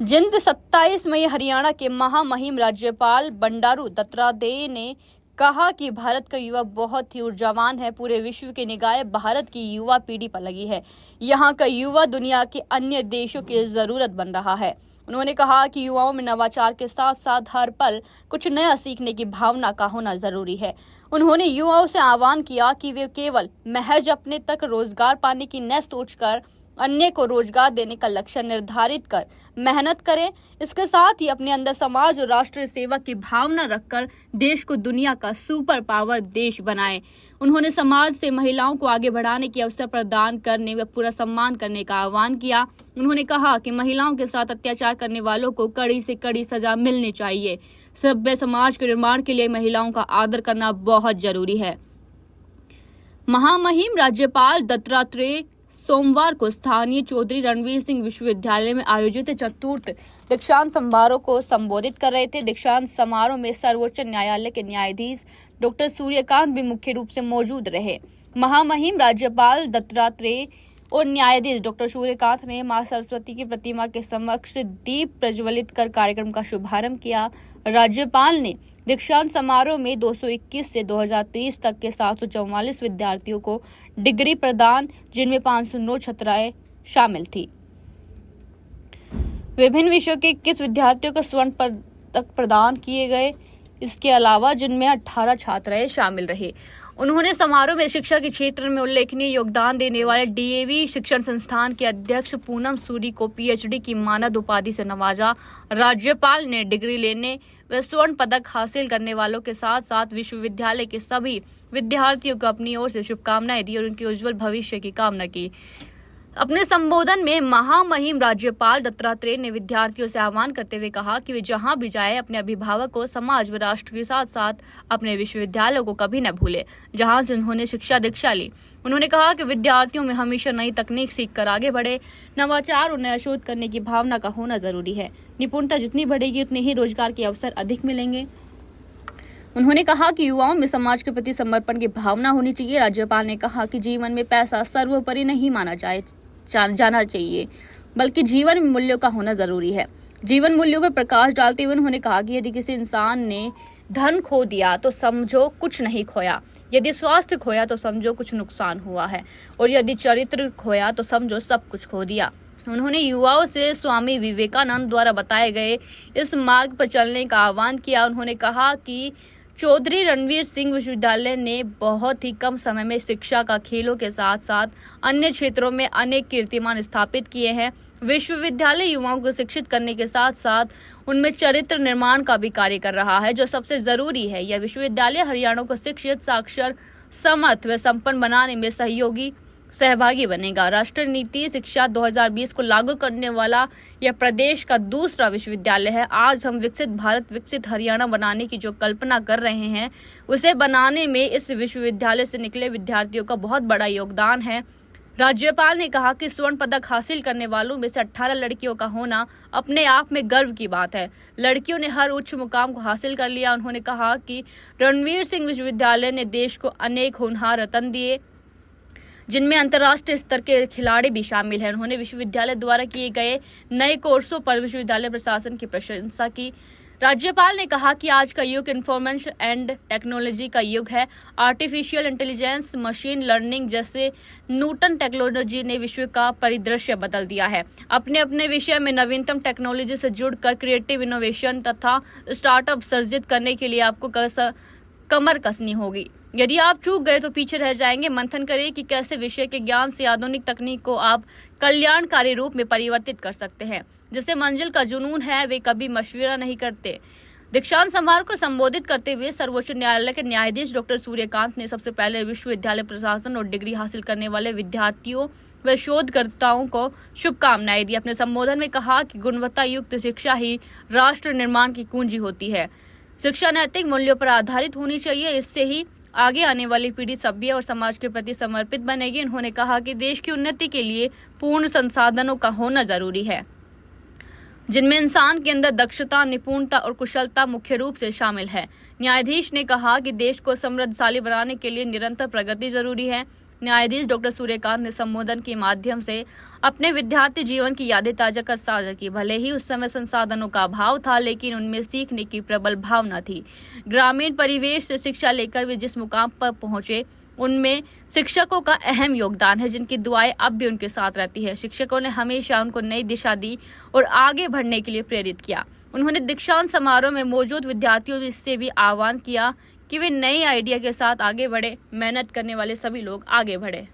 जिंद 27 मई। हरियाणा के महामहिम राज्यपाल बंडारू दत्तात्रेय ने कहा कि भारत का युवा बहुत ही ऊर्जावान है। पूरे विश्व की निगाहें भारत की युवा पीढ़ी पर लगी है। यहाँ का युवा दुनिया के अन्य देशों की जरूरत बन रहा है। उन्होंने कहा कि युवाओं में नवाचार के साथ साथ हर पल कुछ नया सीखने की भावना का होना जरूरी है। उन्होंने युवाओं से आह्वान किया कि वे केवल महज अपने तक रोजगार पाने की न सोचकर अन्य को रोजगार देने का लक्ष्य निर्धारित कर मेहनत करें। इसके साथ ही अपने अंदर समाज और राष्ट्र सेवा की भावना रखकर देश को दुनिया का सुपर पावर देश बनाएं। उन्होंने समाज से महिलाओं को आगे बढ़ाने के अवसर प्रदान करने व पूरा सम्मान करने का आह्वान किया। उन्होंने कहा कि महिलाओं के साथ अत्याचार करने वालों को कड़ी से कड़ी सजा मिलनी चाहिए। सभ्य समाज के निर्माण के लिए महिलाओं का आदर करना बहुत जरूरी है। महामहिम राज्यपाल दत्तात्रेय सोमवार को स्थानीय चौधरी रणवीर सिंह विश्वविद्यालय में आयोजित चतुर्थ दीक्षांत समारोह को संबोधित कर रहे थे। दीक्षांत समारोह में सर्वोच्च न्यायालय के न्यायाधीश डॉक्टर सूर्यकांत भी मुख्य रूप से मौजूद रहे। महामहिम राज्यपाल दत्तात्रेय और न्यायाधीश डॉक्टर सूर्यकांत ने मां सरस्वती की प्रतिमा के समक्ष दीप प्रज्वलित कर कार्यक्रम का शुभारंभ किया। राज्यपाल ने दीक्षांत समारोह में 221 से 2023 तक के 744 विद्यार्थियों को डिग्री प्रदान, जिनमें 509 छात्राएं शामिल थी। विभिन्न विषयों के 21 विद्यार्थियों को स्वर्ण पदक प्रदान किए गए। इसके अलावा जिनमें 18 छात्राएं शामिल रहे। उन्होंने समारोह में शिक्षा के क्षेत्र में उल्लेखनीय योगदान देने वाले डीएवी शिक्षण संस्थान के अध्यक्ष पूनम सूरी को पीएचडी की मानद उपाधि से नवाजा। राज्यपाल ने डिग्री लेने व स्वर्ण पदक हासिल करने वालों के साथ साथ विश्वविद्यालय के सभी विद्यार्थियों को अपनी ओर से शुभकामनाएं दी और उनके उज्जवल भविष्य की कामना की। अपने संबोधन में महामहिम राज्यपाल दत्तात्रेय ने विद्यार्थियों से आह्वान करते हुए कहा कि वे जहां भी जाए अपने अभिभावकों, समाज व राष्ट्र के साथ साथ अपने विश्वविद्यालयों को कभी न भूले, जहां से उन्होंने शिक्षा दीक्षा ली। उन्होंने कहा कि विद्यार्थियों में हमेशा नई तकनीक सीखकर आगे बढ़े, नवाचार और नया शोध करने की भावना का होना जरूरी है। निपुणता जितनी बढ़ेगी उतने ही रोजगार के अवसर अधिक मिलेंगे। उन्होंने कहा कि युवाओं में समाज के प्रति समर्पण की भावना होनी चाहिए। राज्यपाल ने कहा कि जीवन में पैसा सर्वोपरि नहीं माना जाना चाहिए, बल्कि जीवन मूल्यों का होना जरूरी है। जीवन मूल्यों पर प्रकाश डालते हुए उन्होंने कहा कि यदि किसी इंसान ने धन खो दिया तो समझो कुछ नहीं खोया, यदि स्वास्थ्य खोया तो समझो कुछ नुकसान हुआ है, और यदि चरित्र खोया तो समझो सब कुछ खो दिया। उन्होंने युवाओं से स्वामी विवेकानंद द्वारा बताए गए इस मार्ग पर चलने का आह्वान किया। उन्होंने कहा कि चौधरी रणवीर सिंह विश्वविद्यालय ने बहुत ही कम समय में शिक्षा का खेलों के साथ साथ अन्य क्षेत्रों में अनेक कीर्तिमान स्थापित किए हैं। विश्वविद्यालय युवाओं को शिक्षित करने के साथ साथ उनमें चरित्र निर्माण का भी कार्य कर रहा है, जो सबसे जरूरी है। यह विश्वविद्यालय हरियाणा को शिक्षित, साक्षर, समर्थ व संपन्न बनाने में सहभागी बनेगा। राष्ट्रीय नीति शिक्षा 2020 को लागू करने वाला यह प्रदेश का दूसरा विश्वविद्यालय है। आज हम विकसित भारत, विकसित हरियाणा बनाने की जो कल्पना कर रहे हैं, उसे बनाने में इस विश्वविद्यालय से निकले विद्यार्थियों का बहुत बड़ा योगदान है। राज्यपाल ने कहा कि स्वर्ण पदक हासिल करने वालों में से 18 लड़कियों का होना अपने आप में गर्व की बात है। लड़कियों ने हर उच्च मुकाम को हासिल कर लिया। उन्होंने कहा कि रणवीर सिंह विश्वविद्यालय ने देश को अनेक होनहार रत्न दिए, जिनमें अंतर्राष्ट्रीय स्तर के खिलाड़ी भी शामिल हैं। उन्होंने विश्वविद्यालय द्वारा किए गए नए कोर्सों पर विश्वविद्यालय प्रशासन की प्रशंसा की। राज्यपाल ने कहा कि आज का युग इंफॉर्मेशन एंड टेक्नोलॉजी का युग है। आर्टिफिशियल इंटेलिजेंस, मशीन लर्निंग जैसे नूतन टेक्नोलॉजी ने विश्व का परिदृश्य बदल दिया है। अपने अपने विषय में नवीनतम टेक्नोलॉजी से जुड़कर क्रिएटिव इनोवेशन तथा स्टार्टअप सर्जित करने के लिए आपको कमर कसनी होगी। यदि आप चूक गए तो पीछे रह जाएंगे। मंथन करें कि कैसे विषय के ज्ञान से आधुनिक तकनीक को आप कल्याणकारी रूप में परिवर्तित कर सकते हैं। जिसे मंजिल का जुनून है, वे कभी मशवरा नहीं करते। दीक्षांत समारोह को संबोधित करते हुए सर्वोच्च न्यायालय के न्यायाधीश डॉक्टर सूर्यकांत ने सबसे पहले विश्वविद्यालय प्रशासन और डिग्री हासिल करने वाले विद्यार्थियों व शोधकर्ताओं को शुभकामनाएं दी। अपने संबोधन में कहा कि गुणवत्ता युक्त शिक्षा ही राष्ट्र निर्माण की कुंजी होती है। शिक्षा नैतिक मूल्यों पर आधारित होनी चाहिए, इससे ही आगे आने वाली पीढ़ी सभ्य और समाज के प्रति समर्पित बनेगी। उन्होंने कहा कि देश की उन्नति के लिए पूर्ण संसाधनों का होना जरूरी है, जिनमें इंसान के अंदर दक्षता, निपुणता और कुशलता मुख्य रूप से शामिल है। न्यायाधीश ने कहा कि देश को समृद्धशाली बनाने के लिए निरंतर प्रगति जरूरी है। न्यायाधीश डॉक्टर सूर्यकांत ने संबोधन के माध्यम से अपने विद्यार्थी जीवन की यादें ताजा कर साझा की। भले ही उस समय संसाधनों का अभाव था, लेकिन उनमें सीखने की प्रबल भावना थी। ग्रामीण परिवेश से शिक्षा लेकर वे जिस मुकाम पर पहुंचे, उनमें शिक्षकों का अहम योगदान है, जिनकी दुआएं अब भी उनके साथ रहती है। शिक्षकों ने हमेशा उनको नई दिशा दी और आगे बढ़ने के लिए प्रेरित किया। उन्होंने दीक्षांत समारोह में मौजूद विद्यार्थियों से भी आह्वान किया कि वे नई आइडिया के साथ आगे बढ़े। मेहनत करने वाले सभी लोग आगे बढ़े।